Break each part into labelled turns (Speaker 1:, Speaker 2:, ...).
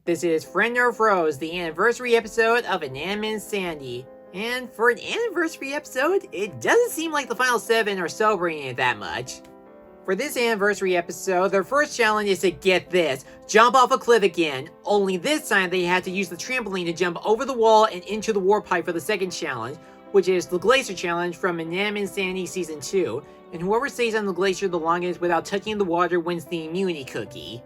Speaker 1: This is Friend or Froze, the anniversary episode of Inanimate Insanity. And for an anniversary episode, it doesn't seem like the final 7 are celebrating it that much. For this anniversary episode, their first challenge is to get this, jump off a cliff again, only this time they had to use the trampoline to jump over the wall and into the warp pipe for the second challenge, which is the Glacier Challenge from Inanimate Insanity Season 2, and whoever stays on the glacier the longest without touching the water wins the immunity cookie.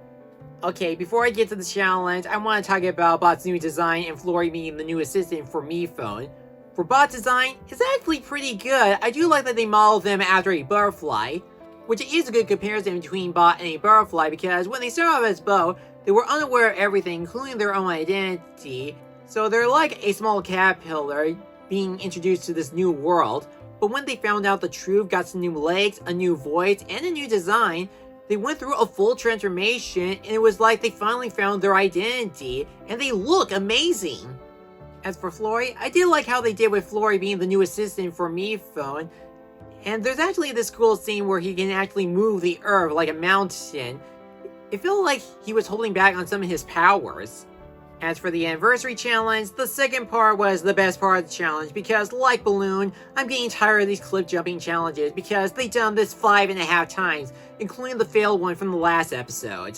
Speaker 1: Okay, before I get to the challenge, I want to talk about Bot's new design and Flori being the new assistant for Me Phone. For Bot design, it's actually pretty good. I do like that they modeled them after a butterfly, which is a good comparison between Bot and a butterfly because when they started off as Bo, they were unaware of everything, including their own identity, so they're like a small caterpillar being introduced to this new world. But when they found out the truth, got some new legs, a new voice, and a new design, they went through a full transformation, and it was like they finally found their identity, and they look amazing. As for Flori, I did like how they did with Flori being the new assistant for Me Phone, and there's actually this cool scene where he can actually move the earth like a mountain. It felt like he was holding back on some of his powers. As for the anniversary challenge, the second part was the best part of the challenge because, like Balloon, I'm getting tired of these cliff jumping challenges because they've done this 5.5 times, including the failed one from the last episode.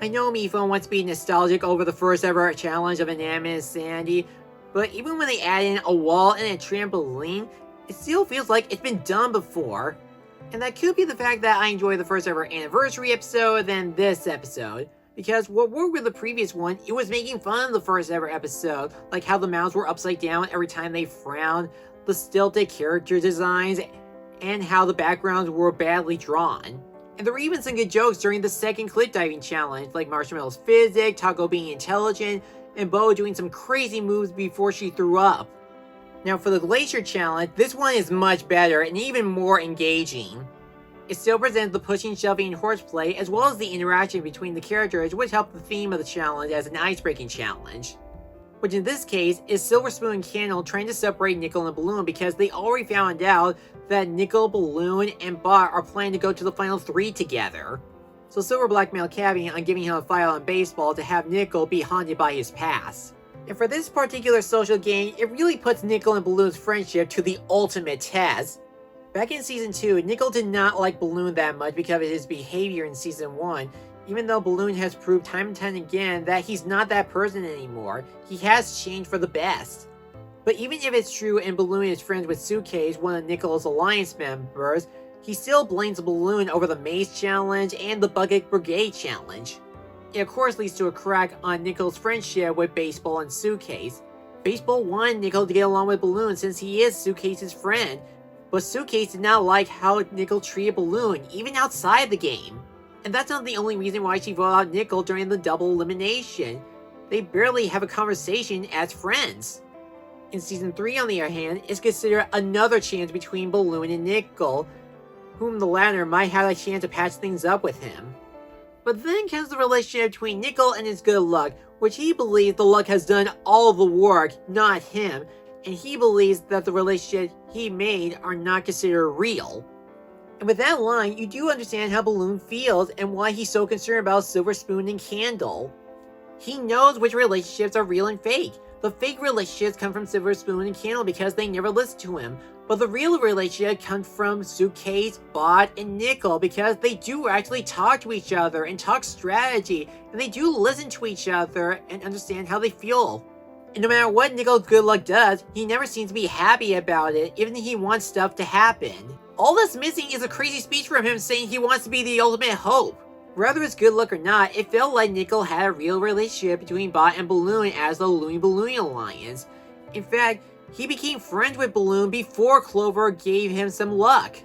Speaker 1: I know Me Phone wants to be nostalgic over the first ever challenge of Inanimate Insanity, but even when they add in a wall and a trampoline, it still feels like it's been done before. And that could be the fact that I enjoy the first ever anniversary episode than this episode. Because what worked with the previous one, it was making fun of the first ever episode, like how the mouths were upside down every time they frowned, the stilted character designs, and how the backgrounds were badly drawn. And there were even some good jokes during the second cliff diving challenge, like Marshmallow's physics, Taco being intelligent, and Bo doing some crazy moves before she threw up. Now for the Glacier Challenge, this one is much better and even more engaging. It still presents the pushing, shoving, horseplay, as well as the interaction between the characters, which helped the theme of the challenge as an ice-breaking challenge. Which in this case is Silver Spoon and Candle trying to separate Nickel and Balloon because they already found out that Nickel, Balloon, and Bot are planning to go to the final 3 together. So Silver blackmailed Cabby on giving him a file on baseball to have Nickel be haunted by his past. And for this particular social game, it really puts Nickel and Balloon's friendship to the ultimate test. Back in Season 2, Nickel did not like Balloon that much because of his behavior in Season 1, even though Balloon has proved time and time again that he's not that person anymore. He has changed for the best. But even if it's true and Balloon is friends with Suitcase, one of Nickel's alliance members, he still blames Balloon over the Maze Challenge and the Bucket Brigade Challenge. It of course leads to a crack on Nickel's friendship with Baseball and Suitcase. Baseball wanted Nickel to get along with Balloon since he is Suitcase's friend, but Suitcase did not like how Nickel treated Balloon, even outside the game. And that's not the only reason why she voted out Nickel during the double elimination. They barely have a conversation as friends. In Season 3, on the other hand, is considered another chance between Balloon and Nickel, whom the latter might have a chance to patch things up with him. But then comes the relationship between Nickel and his good luck, which he believes the luck has done all the work, not him, and he believes that the relationships he made are not considered real. And with that line, you do understand how Balloon feels and why he's so concerned about Silver Spoon and Candle. He knows which relationships are real and fake. The fake relationships come from Silver Spoon and Candle because they never listen to him. But the real relationship comes from Suitcase, Bot, and Nickel because they do actually talk to each other and talk strategy, and they do listen to each other and understand how they feel. And no matter what Nickel's good luck does, he never seems to be happy about it, even if he wants stuff to happen. All that's missing is a crazy speech from him saying he wants to be the ultimate hope. Whether it's good luck or not, it felt like Nickel had a real relationship between Bot and Balloon as the Looney Balloon Alliance. In fact, he became friends with Balloon before Clover gave him some luck.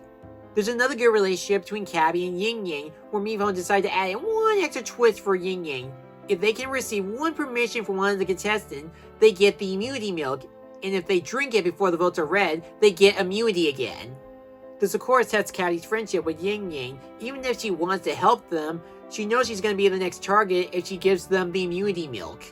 Speaker 1: There's another good relationship between Cabby and Yin Yang, where Me Phone decided to add in one extra twist for Yin Yang. If they can receive one permission from one of the contestants, they get the immunity milk, and if they drink it before the votes are read, they get immunity again. This of course tests Cabby's friendship with Yin Yang. Even if she wants to help them, she knows she's going to be the next target if she gives them the immunity milk.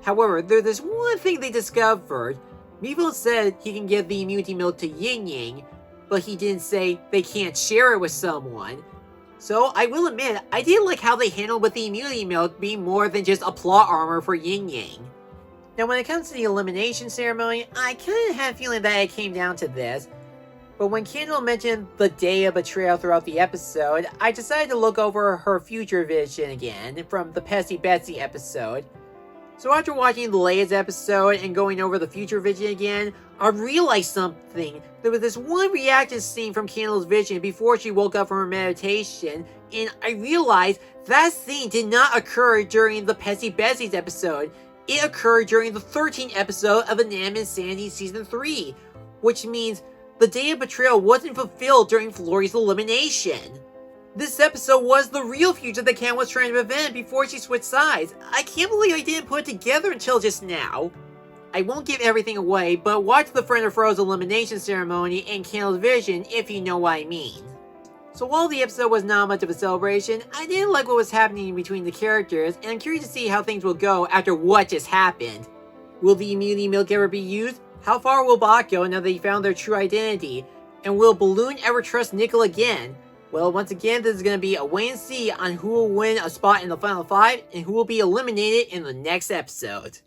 Speaker 1: However, there's this one thing they discovered. Me Phone said he can give the immunity milk to Yin Yang, but he didn't say they can't share it with someone. So I will admit, I did like how they handled with the immunity milk being more than just a plot armor for Yin Yang. Now when it comes to the elimination ceremony, I kinda had a feeling that it came down to this. But when Kendall mentioned the day of betrayal throughout the episode, I decided to look over her future vision again from the Pesky Betsy episode. So after watching the latest episode and going over the future vision again, I realized something. There was this one reaction scene from Kendall's vision before she woke up from her meditation, and I realized that scene did not occur during the Pesky Betsy's episode. It occurred during the 13th episode of Inanimate Insanity Season 3, which means the day of betrayal wasn't fulfilled during Florrie's elimination. This episode was the real future that Ken was trying to prevent before she switched sides. I can't believe I didn't put it together until just now. I won't give everything away, but watch the Friend of Fro's elimination ceremony and Kendall's vision if you know what I mean. So while the episode was not much of a celebration, I didn't like what was happening between the characters, and I'm curious to see how things will go after what just happened. Will the immunity milk ever be used? How far will Bach go now that he found their true identity? And will Balloon ever trust Nickel again? Well, once again, this is going to be a wait and see on who will win a spot in the final 5 and who will be eliminated in the next episode.